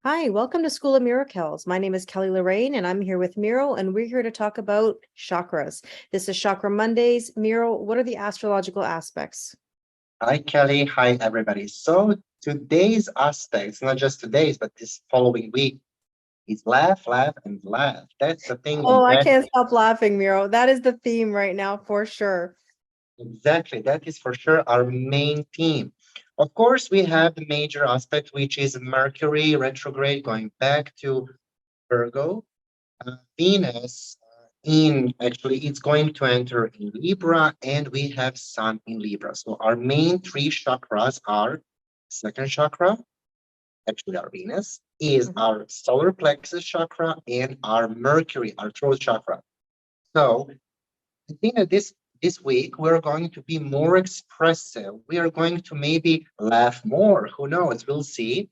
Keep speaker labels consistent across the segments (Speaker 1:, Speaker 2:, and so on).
Speaker 1: Hi, welcome to School of Miracles. My name is Kelly Lorraine, and I'm here with Miro, and we're here to talk about chakras. This is Chakra Mondays. Miro, what are the astrological aspects?
Speaker 2: Hi, Kelly. Hi, everybody. So today's aspects, not just today's, but this following week, is laugh, laugh, and laugh. That's the thing,
Speaker 1: Oh,
Speaker 2: and
Speaker 1: I
Speaker 2: that
Speaker 1: can't stop laughing, Miro. That is the theme right now for sure.
Speaker 2: exactly that is for sure our main theme. Of course, we have the major aspect, which is Mercury retrograde going back to Virgo. Venus in actually it's going to enter in Libra, and we have Sun in Libra. So our main three chakras are second chakra, actually our Venus, is
Speaker 1: Mhm.
Speaker 2: our solar plexus chakra and our Mercury, our throat chakra. So I think that this week we're going to be more expressive. We are going to maybe laugh more. Who knows? We'll see.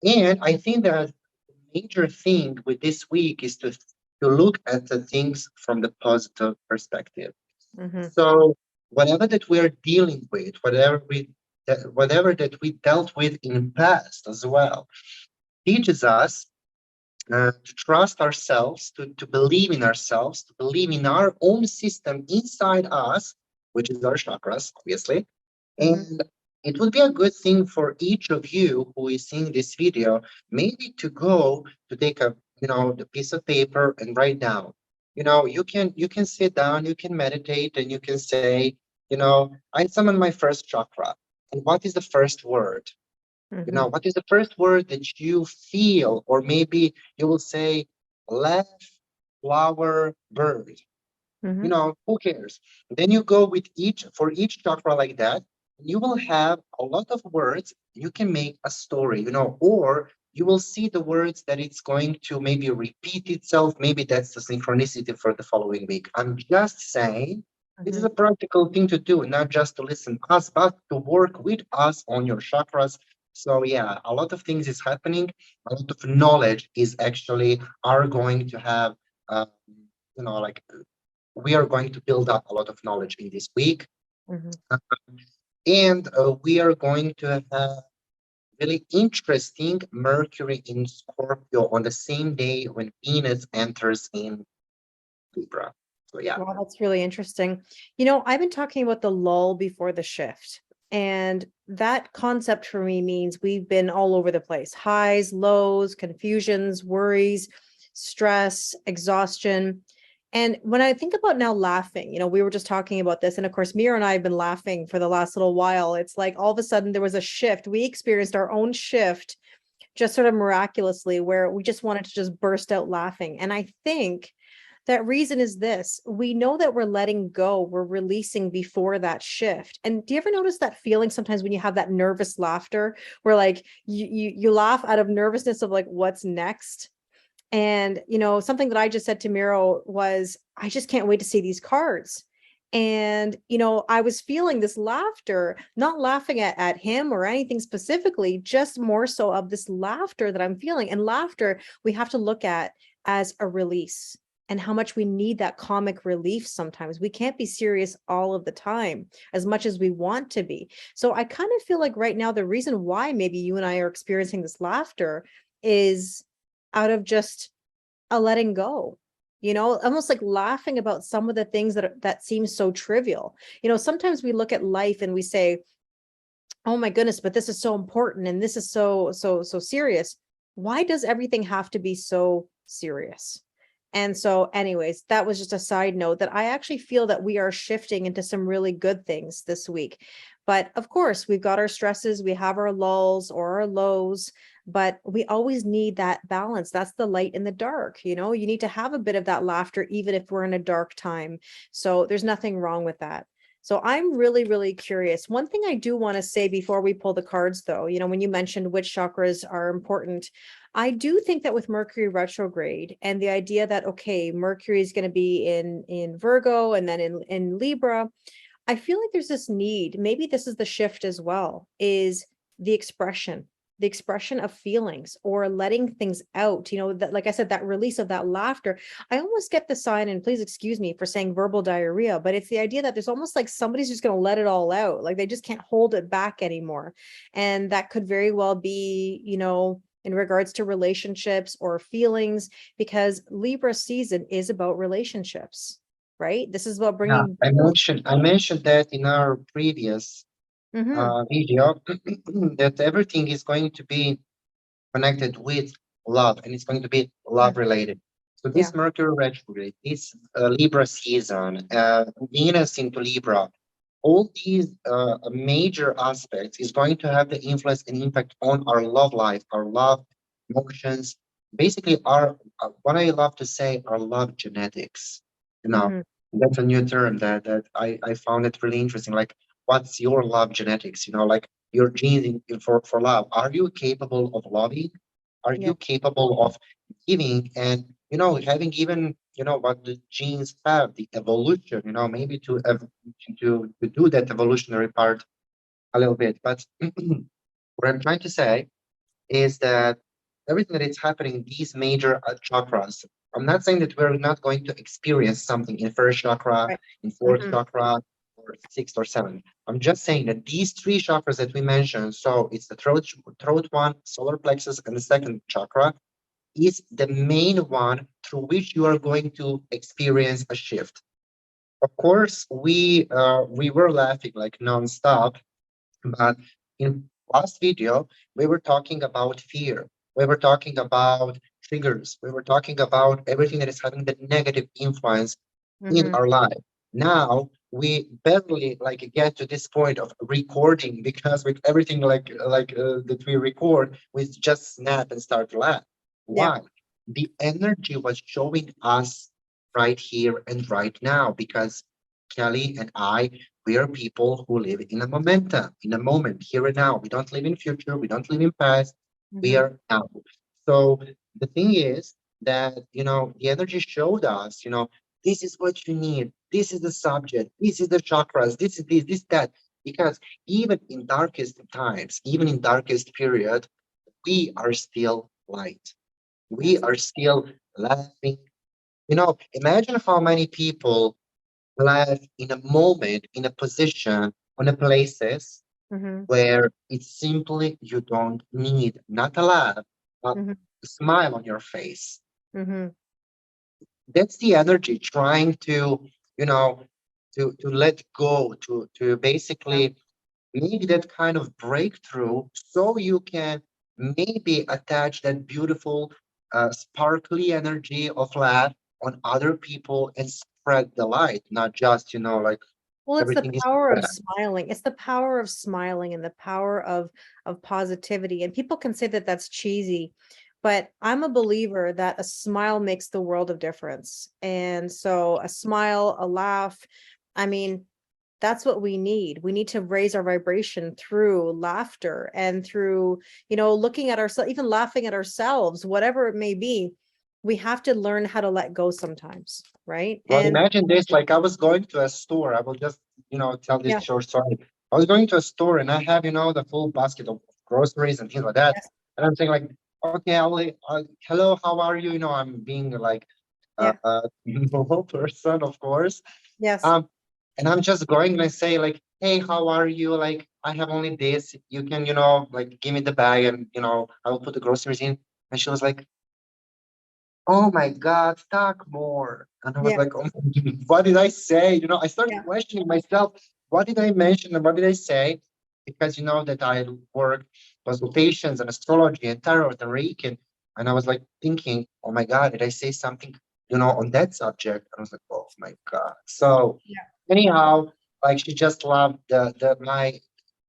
Speaker 2: And I think that the major thing with this week is to look at the things from the positive perspective.
Speaker 1: Mhm.
Speaker 2: So whatever that we're dealing with, whatever that we dealt with in past as well, teaches us to trust ourselves, to believe in ourselves, to believe in our own system inside us, which is our chakras, obviously.
Speaker 1: Mhm.
Speaker 2: And it would be a good thing for each of you who is seeing this video, maybe to go to take the piece of paper and write down. You can sit down, you can meditate, and you can say, I summon my first chakra. And what is the first word?
Speaker 1: Mhm.
Speaker 2: What is the first word that you feel? Or maybe you will say, laugh, flower, bird.
Speaker 1: Mhm.
Speaker 2: Who cares? Then you go with for each chakra like that, and you will have a lot of words. You can make a story, or you will see the words that it's going to maybe repeat itself. Maybe that's the synchronicity for the following week. I'm just saying this is
Speaker 1: Mhm.
Speaker 2: a practical thing to do, not just to listen to us, but to work with us on your chakras. So yeah, a lot of things is happening. A lot of knowledge is actually are going to have like we are going to build up a lot of knowledge in this week.
Speaker 1: Mhm.
Speaker 2: Uh, and we are going to have really interesting Mercury in Scorpio on the same day when Venus enters in Libra. So yeah.
Speaker 1: Wow, that's really interesting. I've been talking about the lull before the shift. And that concept for me means we've been all over the place: highs, lows, confusions, worries, stress, exhaustion. And when I think about now laughing, we were just talking about this. And of course, Mira and I have been laughing for the last little while. It's like all of a sudden there was a shift. We experienced our own shift just sort of miraculously, where we just wanted to just burst out laughing. And I think that reason is this: we know that we're letting go, we're releasing before that shift. And do you ever notice that feeling sometimes when you have that nervous laughter, where like you laugh out of nervousness of like what's next? And something that I just said to Miro was, I just can't wait to see these cards. And I was feeling this laughter, not laughing at him or anything specifically, just more so of this laughter that I'm feeling. And laughter we have to look at as a release, and how much we need that comic relief. Sometimes we can't be serious all of the time as much as we want to be. So I kind of feel like right now the reason why maybe you and I are experiencing this laughter is out of just a letting go, almost like laughing about some of the things that seem so trivial. Sometimes we look at life and we say, oh my goodness, but this is so important and this is so serious. Why does everything have to be so serious? And so, anyways, that was just a side note that I actually feel that we are shifting into some really good things this week. But of course, we've got our stresses, we have our lulls or our lows, but we always need that balance. That's the light in the dark. You need to have a bit of that laughter, even if we're in a dark time. So there's nothing wrong with that. So I'm really, really curious. One thing I do want to say before we pull the cards, though, when you mentioned which chakras are important, I do think that with Mercury retrograde and the idea that, okay, Mercury is going to be in Virgo and then in Libra, I feel like there's this need, maybe this is the shift as well, is the expression of feelings or letting things out, that, like I said, that release of that laughter. I almost get the sign, and please excuse me for saying verbal diarrhea, but it's the idea that there's almost like somebody's just going to let it all out. Like they just can't hold it back anymore. And that could very well be, in regards to relationships or feelings, because Libra season is about relationships, right? This is about
Speaker 2: Yeah,
Speaker 1: bringing.
Speaker 2: I mentioned that in our previous
Speaker 1: Mm-hmm.
Speaker 2: video that everything is going to be connected with love and it's going to be
Speaker 1: Yeah.
Speaker 2: love related. So
Speaker 1: Yeah.
Speaker 2: this Mercury retrograde, this Libra season, Venus into Libra, all these major aspects is going to have the influence and impact on our love life, our love emotions, basically our what I love to say, our love genetics. You know,
Speaker 1: Mm-hmm.
Speaker 2: that's a new term that I found it really interesting. Like, what's your love genetics? You know, like your genes for love. Are you capable of loving? Are
Speaker 1: Yeah.
Speaker 2: you capable of giving and having even what the genes have, the evolution, maybe to do that evolutionary part a little bit. But what I'm trying to say is that everything that is happening in these major chakras, I'm not saying that we're not going to experience something in first chakra,
Speaker 1: Right.
Speaker 2: in fourth
Speaker 1: Mm-hmm.
Speaker 2: chakra, or sixth or seventh. I'm just saying that these three chakras that we mentioned, so it's the throat one, solar plexus, and the second chakra, is the main one through which you are going to experience a shift. Of course, we were laughing like nonstop, but in last video we were talking about fear. We were talking about triggers. We were talking about everything that is having the negative influence in
Speaker 1: Mm-hmm.
Speaker 2: our life. Now we barely like get to this point of recording because with everything that we record, we just snap and start to laugh.
Speaker 1: Yeah.
Speaker 2: Why? The energy was showing us right here and right now because Kelly and I, we are people who live in a momentum, in a moment, here and now. We don't live in future. We don't live in past. We
Speaker 1: Mm-hmm.
Speaker 2: are now. So the thing is that, the energy showed us, this is what you need. This is the subject. This is the chakras. This is this, that. Because even in darkest times, even in darkest period, we are still light. We
Speaker 1: Yes.
Speaker 2: are still laughing. Imagine how many people laugh in a moment, in a position, on a places
Speaker 1: Mm-hmm.
Speaker 2: where it's simply you don't need not a laugh, but
Speaker 1: Mm-hmm.
Speaker 2: a smile on your face.
Speaker 1: Mm-hmm.
Speaker 2: That's the energy trying to, you know, to let go, to
Speaker 1: Yeah.
Speaker 2: basically make that kind of breakthrough so you can maybe attach that beautiful sparkly energy of laugh on other people and spread the light, not just, like
Speaker 1: Well, it's the
Speaker 2: everything is
Speaker 1: power of
Speaker 2: bad.
Speaker 1: smiling. It's the power of smiling and the power of positivity. And people can say that that's cheesy, but I'm a believer that a smile makes the world of difference. And so a smile, a laugh, I mean, that's what we need. We need to raise our vibration through laughter and through, looking at ourselves, even laughing at ourselves, whatever it may be. We have to learn how to let go sometimes, right?
Speaker 2: Well,
Speaker 1: And
Speaker 2: imagine this, like I was going to a store. I will just, tell this
Speaker 1: yeah,
Speaker 2: short story. I was going to a store and I have, the full basket of groceries and things like that.
Speaker 1: yes,
Speaker 2: And I'm saying like, okay, hello, how are you? I'm being like
Speaker 1: yeah,
Speaker 2: a normal person, of course.
Speaker 1: yes.
Speaker 2: Um, and I'm just going and I say like, hey, how are you? Like, I have only this. You can, like give me the bag and, I will put the groceries in. And she was like, oh my God, talk more. And I was
Speaker 1: Yeah,
Speaker 2: like, oh, what did I say? I started
Speaker 1: yeah.
Speaker 2: questioning myself. What did I mention and what did I say? Because you know that I work consultations and astrology and tarot and Reiki. And I was like thinking, oh my God, did I say something, on that subject? And I was like, oh my God. So
Speaker 1: Yeah.
Speaker 2: anyhow, like she just loved the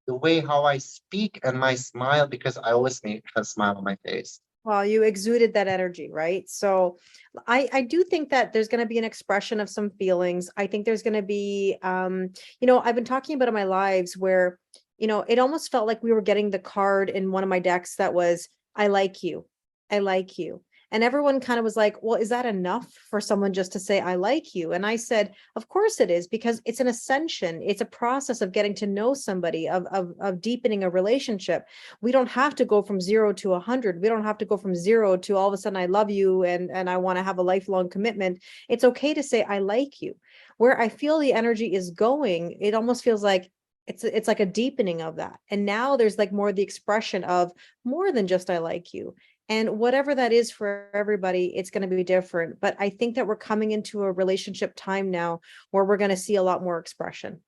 Speaker 2: way how I speak and my smile because I always make her smile on my face.
Speaker 1: Well, you exuded that energy, right? So I do think that there's going to be an expression of some feelings. I think there's going to be I've been talking about in my lives where, it almost felt like we were getting the card in one of my decks that was I like you. I like you. And everyone kind of was like, well, is that enough for someone just to say I like you? And I said, of course it is, because it's an ascension. It's a process of getting to know somebody, of deepening a relationship. We don't have to go from 0 to 100. We don't have to go from 0 to all of a sudden I love you and I want to have a lifelong commitment. It's okay to say I like you. Where I feel the energy is going, it almost feels like It's like a deepening of that. And now there's like more the expression of more than just I like you. And whatever that is for everybody, it's going to be different. But I think that we're coming into a relationship time now where we're going to see a lot more expression.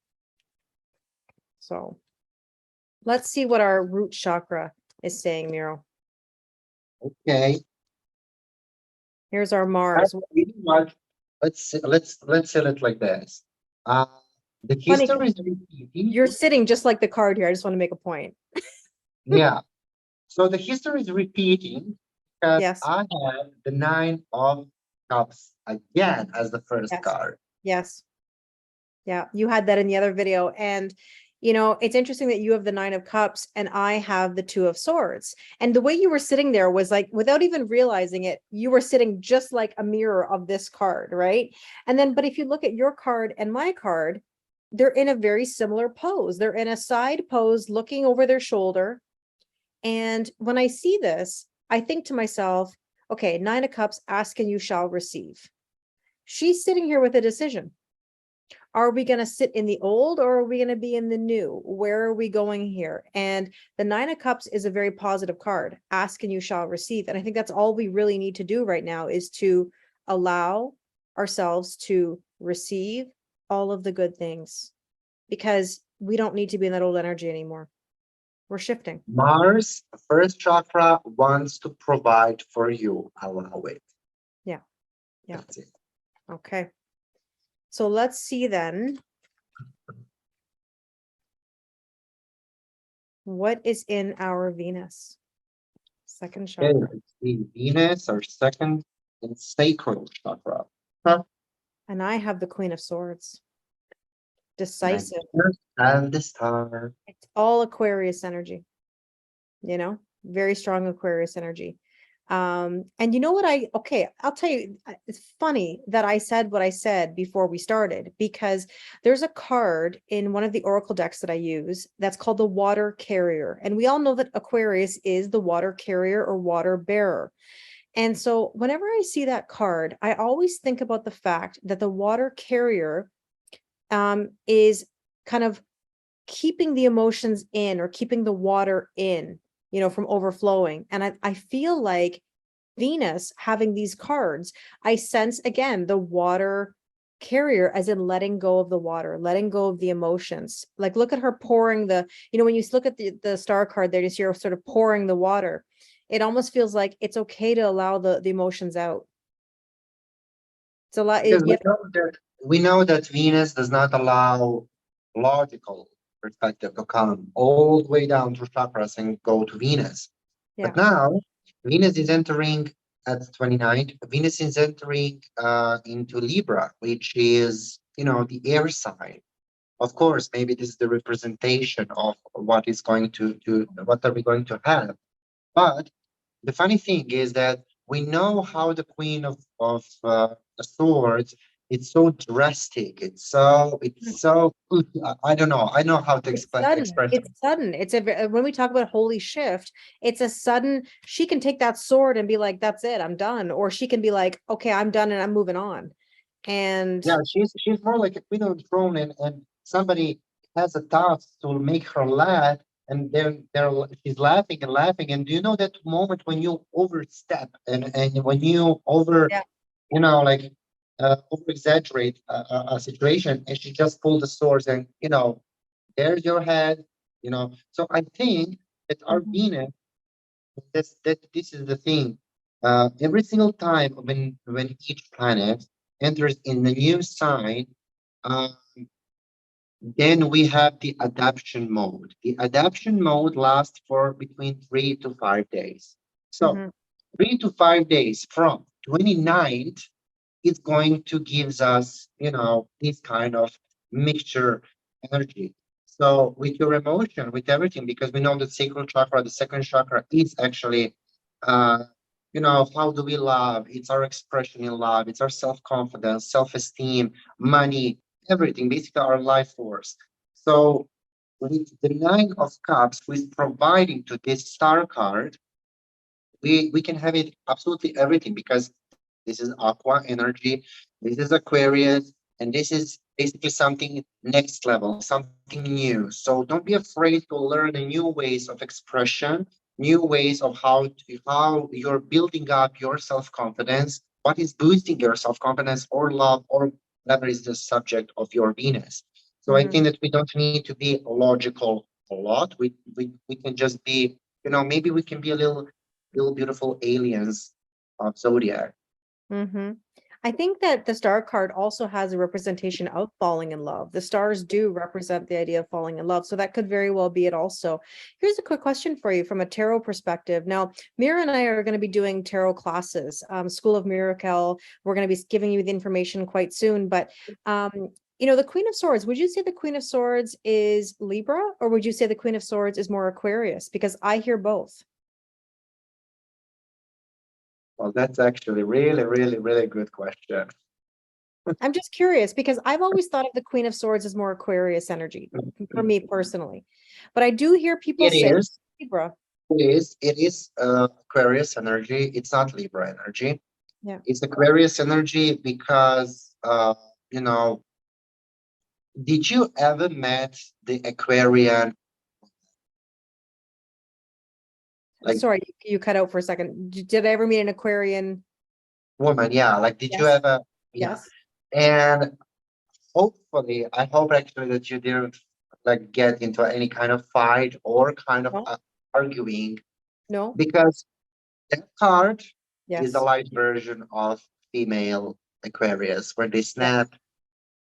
Speaker 1: So let's see what our root chakra is saying, Miro.
Speaker 2: Okay.
Speaker 1: Here's our Mars.
Speaker 2: Pretty much. Let's say it like this. The
Speaker 1: Funny,
Speaker 2: history is repeating.
Speaker 1: you're sitting just like the card here. I just want to make a point.
Speaker 2: Yeah. So the history is repeating because
Speaker 1: Yes.
Speaker 2: I have the Nine of Cups again as the first
Speaker 1: Yes.
Speaker 2: card.
Speaker 1: Yes. Yeah, you had that in the other video. And, it's interesting that you have the Nine of Cups and I have the Two of Swords. And the way you were sitting there was like, without even realizing it, you were sitting just like a mirror of this card, right? And then, but if you look at your card and my card, they're in a very similar pose. They're in a side pose, looking over their shoulder. And when I see this, I think to myself, okay, Nine of Cups, ask and you shall receive. She's sitting here with a decision. Are we going to sit in the old or are we going to be in the new? Where are we going here? And the Nine of Cups is a very positive card. Ask and you shall receive. And I think that's all we really need to do right now is to allow ourselves to receive all of the good things because we don't need to be in that old energy anymore. We're shifting.
Speaker 2: Mars, first chakra, wants to provide for you. Allow it.
Speaker 1: Yeah. Yeah.
Speaker 2: That's it.
Speaker 1: Okay. So let's see then. What is in our Venus? Second
Speaker 2: Okay,
Speaker 1: chakra.
Speaker 2: let's see. Venus, our second and sacral chakra. Huh?
Speaker 1: And I have the Queen of Swords. Decisive.
Speaker 2: And the star.
Speaker 1: It's all Aquarius energy, very strong Aquarius energy. And you know what I'll tell you, it's funny that I said what I said before we started, because there's a card in one of the Oracle decks that I use that's called the Water Carrier. And we all know that Aquarius is the water carrier or water bearer. And so whenever I see that card, I always think about the fact that the water carrier is kind of keeping the emotions in or keeping the water in, from overflowing. And I feel like Venus having these cards, I sense again the water carrier as in letting go of the water, letting go of the emotions. Like look at her pouring when you look at the star card there, you see her sort of pouring the water. It almost feels like it's okay to allow the emotions out. It's a lot.
Speaker 2: Because we know that Venus does not allow logical perspective to come all the way down to chakras and go to Venus.
Speaker 1: Yeah.
Speaker 2: But now Venus is entering at 29th. Venus is entering into Libra, which is, the air sign. Of course, maybe this is the representation of what is going to what are we going to have. But the funny thing is that we know how the Queen of Swords, it's so drastic. It's so I don't know. I know how to
Speaker 1: It's
Speaker 2: explain
Speaker 1: sudden.
Speaker 2: express it.
Speaker 1: It's sudden. When we talk about holy shift, it's a sudden. She can take that sword and be like, "That's it, I'm done," or she can be like, "Okay, I'm done and I'm moving on." And
Speaker 2: Yeah, she's more like a queen on the throne, and somebody has a task to make her laugh, and then she's laughing and laughing. And do you know that moment when you overstep and when you
Speaker 1: yeah,
Speaker 2: like over exaggerate a situation, and she just pulled the swords and there's your head. So I think that our
Speaker 1: Mhm.
Speaker 2: Venus, this is the thing. Every single time when each planet enters in the new sign, uh, then we have the adaptation mode. The adaptation mode lasts for between 3 to 5 days. So
Speaker 1: Mhm.
Speaker 2: 3 to 5 days from 29th is going to gives us, this kind of mixture energy. So with your emotion, with everything, because we know that sacral chakra, the second chakra, is actually, uh, how do we love? It's our expression in love. It's our self-confidence, self-esteem, money, everything, basically our life force. So with the Nine of Cups, who is providing to this star card, we can have it absolutely everything, because this is aqua energy, this is Aquarius, and this is basically something next level, something new. So don't be afraid to learn the new ways of expression, new ways of how you're building up your self-confidence, what is boosting your self-confidence or love or whatever is the subject of your Venus. So I
Speaker 1: Mhm.
Speaker 2: think that we don't need to be logical a lot. We can just be, maybe we can be a little beautiful aliens of zodiac.
Speaker 1: Mm-hmm. I think that the star card also has a representation of falling in love. The stars do represent the idea of falling in love. So that could very well be it also. Here's a quick question for you from a tarot perspective. Now, Mira and I are going to be doing tarot classes, School of Miracle. We're going to be giving you the information quite soon. But, the Queen of Swords, would you say the Queen of Swords is Libra, or would you say the Queen of Swords is more Aquarius? Because I hear both.
Speaker 2: Well, that's actually really, really, really good question.
Speaker 1: I'm just curious because I've always thought of the Queen of Swords as more Aquarius energy for me personally. But I do hear people
Speaker 2: It
Speaker 1: say
Speaker 2: is.
Speaker 1: Libra.
Speaker 2: It is Aquarius energy. It's not Libra energy.
Speaker 1: Yeah.
Speaker 2: It's Aquarius energy because you know, did you ever met the Aquarian like
Speaker 1: Sorry, you cut out for a second. Did I ever meet an Aquarian?
Speaker 2: woman? Yeah, like did you
Speaker 1: Yes.
Speaker 2: ever? Yeah,
Speaker 1: Yes.
Speaker 2: and hopefully, I hope actually that you didn't like get into any kind of fight or kind of
Speaker 1: No.
Speaker 2: arguing
Speaker 1: No.
Speaker 2: because that card is the
Speaker 1: Yes.
Speaker 2: light version of female Aquarius, where they
Speaker 1: Yes.
Speaker 2: snap.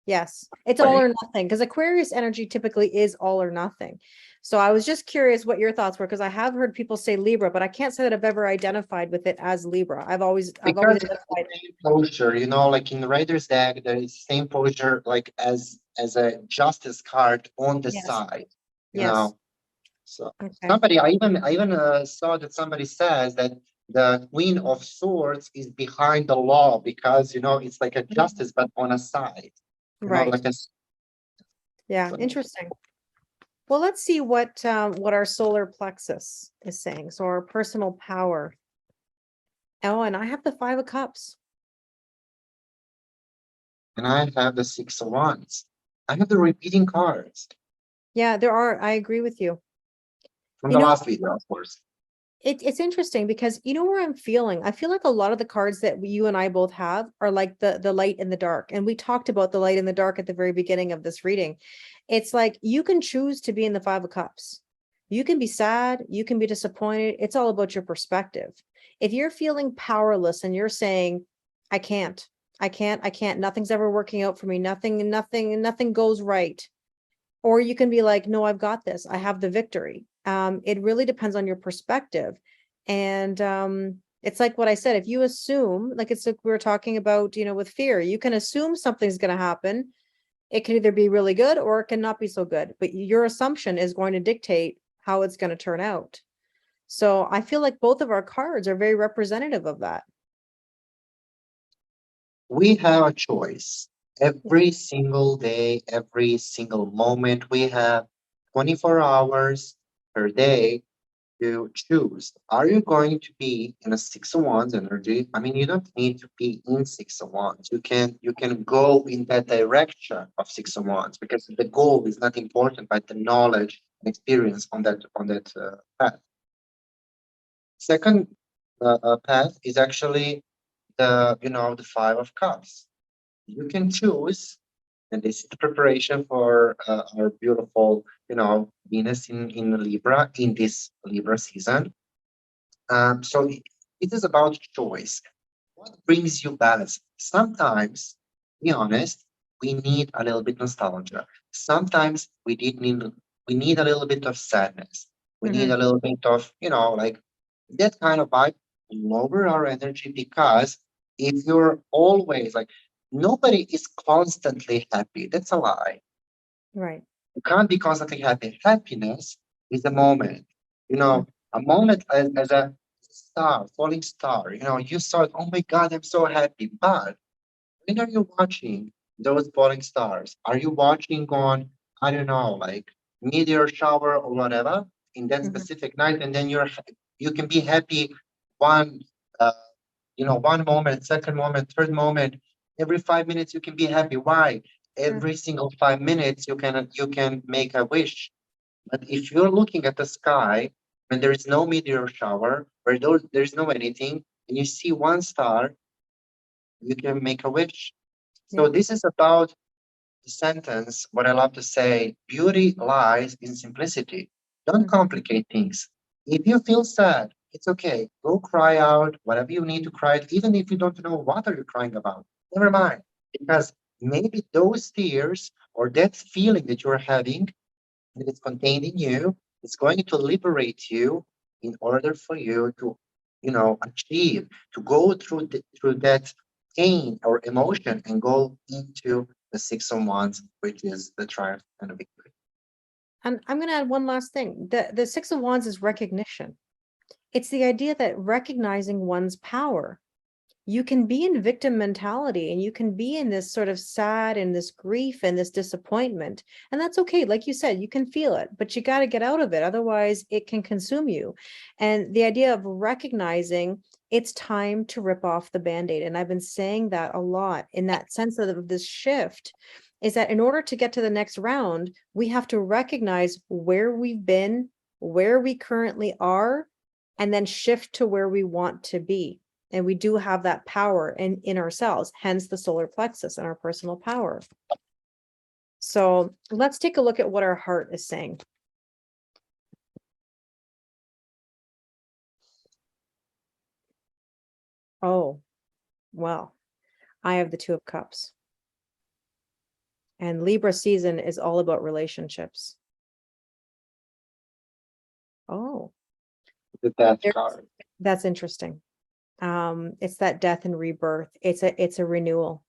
Speaker 1: Yes. It's all
Speaker 2: Like,
Speaker 1: or nothing because Aquarius energy typically is all or nothing. So I was just curious what your thoughts were because I have heard people say Libra, but I can't say that I've ever identified with it as Libra. I've always
Speaker 2: because it's the
Speaker 1: identified.
Speaker 2: same posture, like in the Rider's deck, there is same posture like as a justice card on the
Speaker 1: Yes.
Speaker 2: side, you
Speaker 1: Yes.
Speaker 2: know. So
Speaker 1: Okay.
Speaker 2: I even saw that somebody says that the Queen of Swords is behind the law because it's like a
Speaker 1: Mhm.
Speaker 2: justice but on a side,
Speaker 1: Right.
Speaker 2: like a
Speaker 1: Yeah.
Speaker 2: so
Speaker 1: Interesting. Well, let's see what our solar plexus is saying. So our personal power. Oh, and I have the 5 of Cups.
Speaker 2: and I have the Six of Wands. I have the repeating cards
Speaker 1: Yeah, there are. I agree with you.
Speaker 2: from
Speaker 1: You
Speaker 2: the
Speaker 1: know,
Speaker 2: last video, of course.
Speaker 1: it's interesting because you know where I'm feeling. I feel like a lot of the cards that you and I both have are like the light and the dark. And we talked about the light and the dark at the very beginning of this reading. It's like you can choose to be in the 5 of Cups. You can be sad, you can be disappointed. It's all about your perspective. If you're feeling powerless and you're saying, I can't, I can't, nothing's ever working out for me, nothing goes right. Or you can be like, no, I've got this. I have the victory. It really depends on your perspective. And it's like what I said, if you assume, like it's like we were talking about, with fear, you can assume something's going to happen. It can either be really good or it can not be so good, but your assumption is going to dictate how it's going to turn out. So I feel like both of our cards are very representative of that.
Speaker 2: We have a choice every single day, every single moment. We have 24 hours per day to choose. Are you going to be in a Six of Wands energy? I mean, you don't need to be in Six of Wands. You can go in that direction of Six of Wands because the goal is not important, but the knowledge and experience on that path. Second path is actually the Five of Cups. You can choose, and this is the preparation for our beautiful Venus in Libra in this Libra season. So it is about choice. What brings you balance? Sometimes, be honest, we need a little bit nostalgia. Sometimes we need a little bit of sadness. We need
Speaker 1: Mhm.
Speaker 2: a little bit of, like that kind of vibe, lower our energy because if you're always like nobody is constantly happy. That's a lie.
Speaker 1: Right.
Speaker 2: You can't be constantly happy. Happiness is a moment.
Speaker 1: Mhm.
Speaker 2: A moment as a star, falling star. You saw it. Oh my God, I'm so happy. But when are you watching those falling stars? Are you watching on, I don't know, like meteor shower or whatever in that
Speaker 1: Mhm.
Speaker 2: specific night, and then you can be happy one, uh, one moment, second moment, third moment. Every 5 minutes you can be happy. Why? every single 5 minutes you can make a wish. But if you're looking at the sky when there is no meteor shower, where there's no anything, and you see one star, you can make a wish. So
Speaker 1: Yeah.
Speaker 2: this is about the sentence, what I love to say, beauty lies in simplicity. Don't
Speaker 1: Mhm.
Speaker 2: complicate things. If you feel sad, it's okay. Go cry out whatever you need to cry, even if you don't know what are you crying about. Never mind. Because maybe those tears or that feeling that you're having that is contained in you is going to liberate you in order for you to, achieve, to go through that pain or emotion and go into the Six of Wands, which is the triumph and the victory.
Speaker 1: And I'm going to add one last thing. The Six of Wands is recognition. It's the idea that recognizing one's power. You can be in victim mentality and you can be in this sort of sad and this grief and this disappointment. And that's okay. Like you said, you can feel it, but you got to get out of it. Otherwise, it can consume you. And the idea of recognizing it's time to rip off the band-aid. And I've been saying that a lot in that sense of this shift is that in order to get to the next round, we have to recognize where we've been, where we currently are, and then shift to where we want to be. And we do have that power in ourselves, hence the solar plexus and our personal power. So let's take a look at what our heart is saying. Oh, well, I have the Two of Cups. And Libra season is all about relationships. Oh,
Speaker 2: The death card.
Speaker 1: that's interesting. It's that death and rebirth. It's a renewal,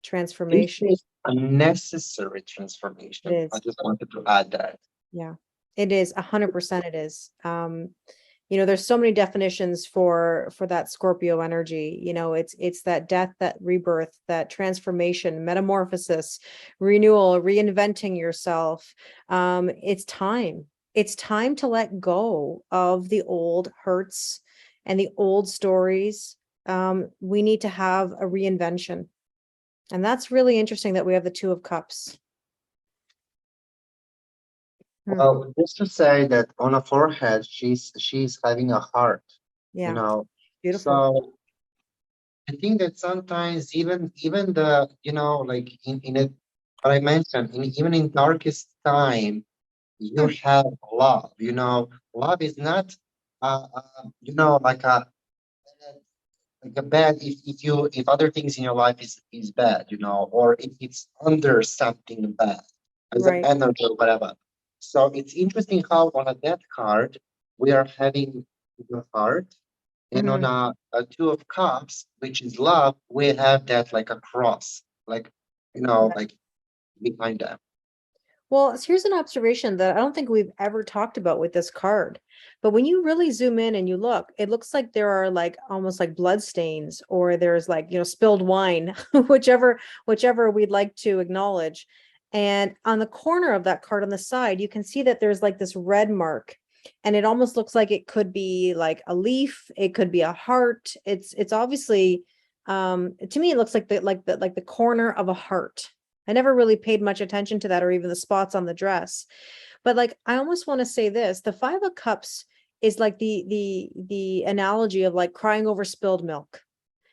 Speaker 2: This
Speaker 1: transformation.
Speaker 2: is a necessary transformation.
Speaker 1: It
Speaker 2: I
Speaker 1: is.
Speaker 2: just wanted to add that.
Speaker 1: Yeah, it is 100%. It is. There's so many definitions for that Scorpio energy. It's that death, that rebirth, that transformation, metamorphosis, renewal, reinventing yourself. It's time. It's time to let go of the old hurts and the old stories. We need to have a reinvention. And that's really interesting that we have the Two of Cups.
Speaker 2: Well, just to say that on a forehead, she's having a heart, you
Speaker 1: Yeah,
Speaker 2: know.
Speaker 1: beautiful.
Speaker 2: So I think that sometimes even the like in it what I mentioned even in darkest time you
Speaker 1: Hmm,
Speaker 2: have love. Love is not like a bad if other things in your life is bad, or if it's under something bad as an
Speaker 1: right.
Speaker 2: energy or whatever. So it's interesting how on a death card we are having the heart, and on
Speaker 1: Mhm.
Speaker 2: a Two of Cups, which is love, we have that like a cross, like like behind them.
Speaker 1: Well, here's an observation that I don't think we've ever talked about with this card. But when you really zoom in and you look, it looks like there are like almost like blood stains, or there's like, spilled wine, whichever we'd like to acknowledge. And on the corner of that card on the side, you can see that there's like this red mark. And it almost looks like it could be like a leaf, it could be a heart. It's obviously to me it looks like the corner of a heart. I never really paid much attention to that or even the spots on the dress. But like I almost want to say this, the 5 of Cups is like the analogy of like crying over spilled milk.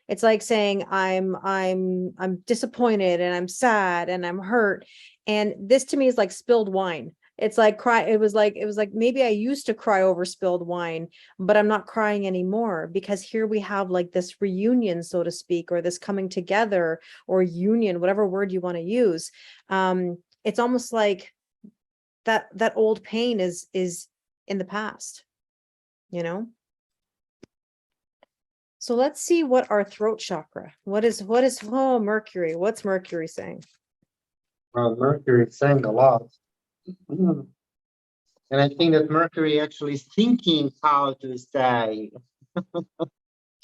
Speaker 1: It's like saying I'm disappointed and I'm sad and I'm hurt. And this to me is like spilled wine. It's like cry. It was like maybe I used to cry over spilled wine, but I'm not crying anymore because here we have like this reunion, so to speak, or this coming together or union, whatever word you want to use. It's almost like that old pain is in the past, you know? So let's see what our throat chakra, oh, Mercury, what's Mercury saying?
Speaker 2: Mercury is saying a lot. Mm. And I think that Mercury actually is thinking how to say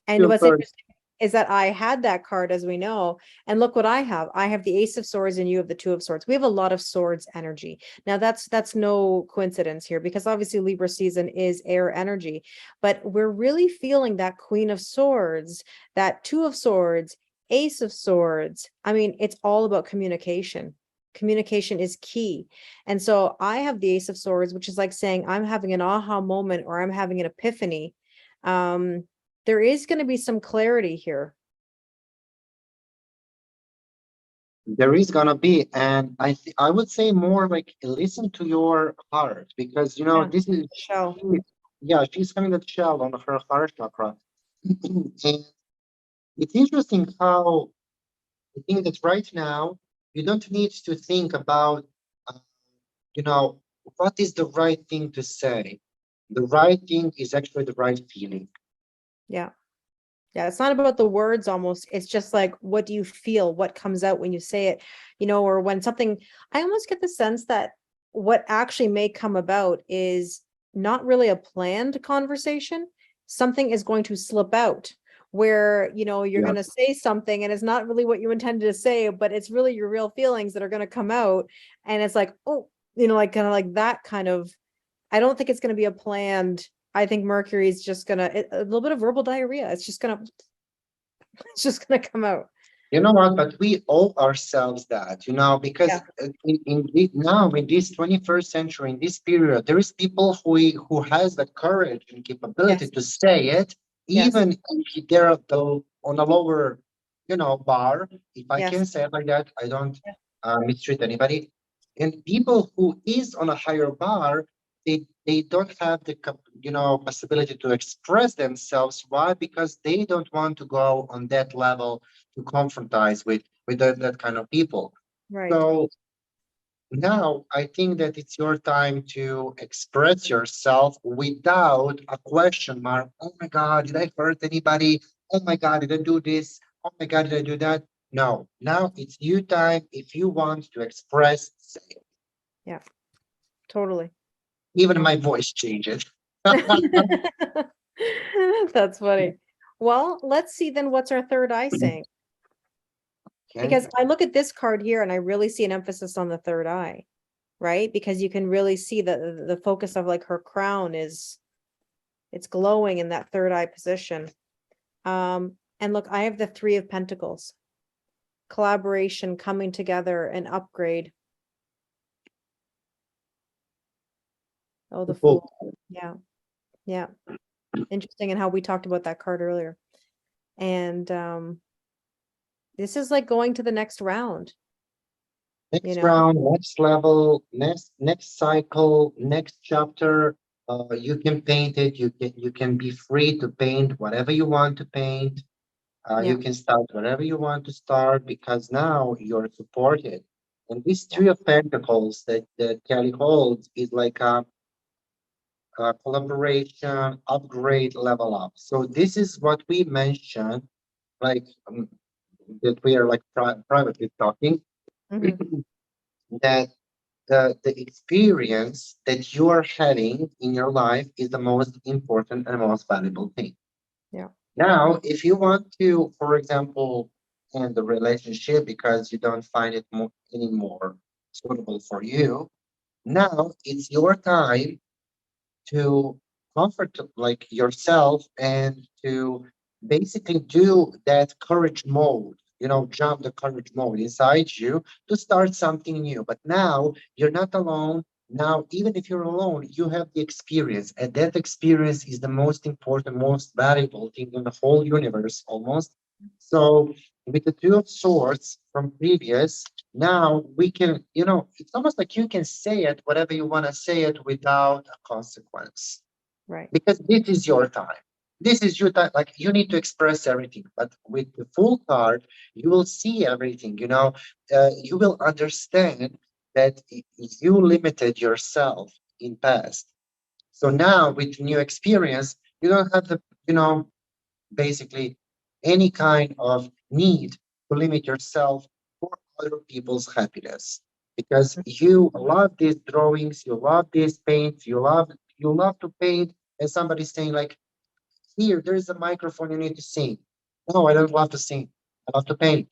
Speaker 1: And what's
Speaker 2: super.
Speaker 1: interesting is that I had that card, as we know, and look what I have. I have the Ace of Swords and you have the Two of Swords. We have a lot of swords energy. Now that's no coincidence here because obviously Libra season is air energy, but we're really feeling that Queen of Swords, that Two of Swords, Ace of Swords. I mean, it's all about communication. Communication is key. And so I have the Ace of Swords, which is like saying I'm having an aha moment or I'm having an epiphany. There is going to be some clarity here.
Speaker 2: There is gonna be, and I would say more like listen to your heart, because
Speaker 1: Yeah,
Speaker 2: this is
Speaker 1: shell.
Speaker 2: yeah, she's having a shell on her heart chakra. And it's interesting how I think that right now you don't need to think about uh, you know what is the right thing to say. The right thing is actually the right feeling.
Speaker 1: Yeah. Yeah, it's not about the words almost. It's just like, what do you feel? What comes out when you say it? Or when something, I almost get the sense that what actually may come about is not really a planned conversation. Something is going to slip out where, you're
Speaker 2: Yeah.
Speaker 1: going to say something and it's not really what you intended to say, but it's really your real feelings that are going to come out. And it's like, oh, like kind of like that kind of, I don't think it's going to be a planned. I think Mercury is just a little bit of verbal diarrhea. It's just gonna come out.
Speaker 2: You know what? But we owe ourselves that, because
Speaker 1: Yeah.
Speaker 2: now in this 21st century, in this period, there is people who has the courage and capability
Speaker 1: Yes.
Speaker 2: to say it,
Speaker 1: Yes.
Speaker 2: even if they're on a lower, bar. If I
Speaker 1: Yes.
Speaker 2: can say it like that, I don't
Speaker 1: Yeah.
Speaker 2: mistreat anybody. And people who is on a higher bar, they don't have the possibility to express themselves. Why? Because they don't want to go on that level to confrontize with that kind of people.
Speaker 1: Right.
Speaker 2: So now I think that it's your time to express yourself without a question mark. Oh my God, did I hurt anybody? Oh my God, did I do this? Oh my God, did I do that? No, now it's you time. If you want to express, say it.
Speaker 1: Yeah. Totally.
Speaker 2: Even my voice changes.
Speaker 1: That's funny. Well, let's see then what's our third eye saying.
Speaker 2: Okay.
Speaker 1: Because I look at this card here and I really see an emphasis on the third eye, right? Because you can really see that the focus of like her crown it's glowing in that third eye position. And look, I have the Three of Pentacles. Collaboration, coming together, and upgrade. Oh, the
Speaker 2: Cool.
Speaker 1: Fool. Yeah. Yeah. Interesting, and how we talked about that card earlier. And this is like going to the next round, you
Speaker 2: Next
Speaker 1: know?
Speaker 2: round, next level, next cycle, next chapter. You can paint it. You can be free to paint whatever you want to paint. You
Speaker 1: Yeah.
Speaker 2: can start wherever you want to start, because now you're supported. And this
Speaker 1: Yeah.
Speaker 2: Three of Pentacles that Kelly holds is like a collaboration, upgrade, level up. So this is what we mentioned, like that we are like privately talking,
Speaker 1: Hmm.
Speaker 2: that the experience that you are having in your life is the most important and most valuable thing.
Speaker 1: Yeah.
Speaker 2: Now, if you want to, for example, end the relationship because you don't find it anymore suitable for you, now it's your time to comfort like yourself and to basically do that courage mode, jump the courage mode inside you to start something new. But now you're not alone. Now, even if you're alone, you have the experience, and that experience is the most important, most valuable thing in the whole universe almost. So with the Two of Swords from previous, now we can, it's almost like you can say it, whatever you want to say it without a consequence.
Speaker 1: Right.
Speaker 2: Because this is your time. This is your time. Like you need to express everything. But with the full card, you will see everything, you will understand that you limited yourself in past. So now with new experience, you don't have the, basically any kind of need to limit yourself for other people's happiness, because you love these drawings, you love these paints, you love to paint, and somebody's saying like, here there's a microphone, you need to sing. No, I don't love to sing, I love to paint.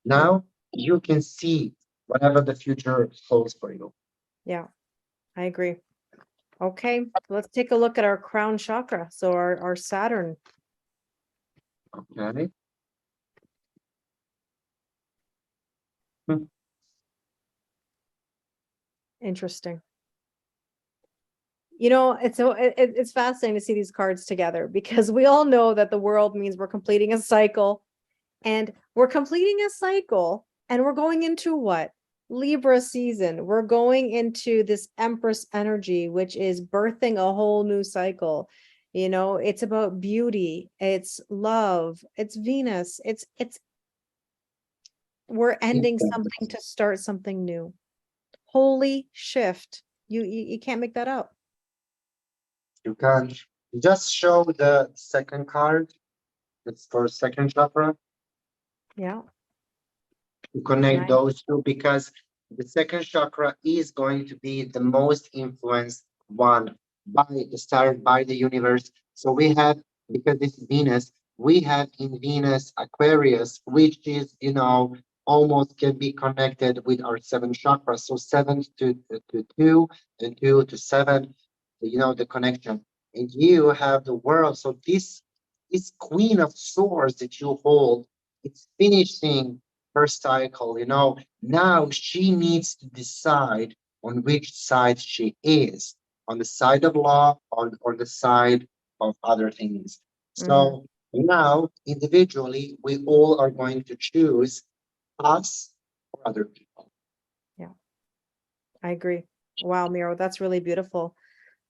Speaker 1: Yeah.
Speaker 2: Now you can see whatever the future holds for you.
Speaker 1: Yeah. I agree. Okay, let's take a look at our crown chakra. So our Saturn.
Speaker 2: Okay. Hmm.
Speaker 1: Interesting. You know, it's fascinating to see these cards together because we all know that the world means we're completing a cycle, and we're completing a cycle, and we're going into what? Libra season. We're going into this Empress energy, which is birthing a whole new cycle. You know, it's about beauty, it's love, it's Venus, it's we're ending something to start something new. Holy shift. You can't make that up.
Speaker 2: You can just show the second card. It's for second chakra.
Speaker 1: Yeah.
Speaker 2: To connect
Speaker 1: Nice.
Speaker 2: those two, because the second chakra is going to be the most influenced one by the star, by the universe. So we have, because this is Venus, we have in Venus Aquarius, which is, you know, almost can be connected with our seven chakras. So seven to two, and two to seven, you know, the connection. And you have the world. So this Queen of Swords that you hold, it's finishing her cycle, you know. Now she needs to decide on which side she is, on the side of law or the side of other things.
Speaker 1: Mhm.
Speaker 2: So now, individually, we all are going to choose us or other people.
Speaker 1: Yeah, I agree. Wow, Miro, that's really beautiful.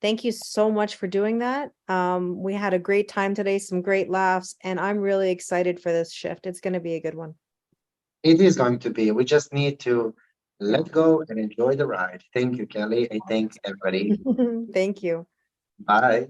Speaker 1: Thank you so much for doing that. We had a great time today, some great laughs, and I'm really excited for this shift. It's going to be a good one.
Speaker 2: It is going to be. We just need to
Speaker 1: Yeah.
Speaker 2: let go and enjoy the ride. Thank you, Kelly. I thank everybody.
Speaker 1: Thank you.
Speaker 2: Bye.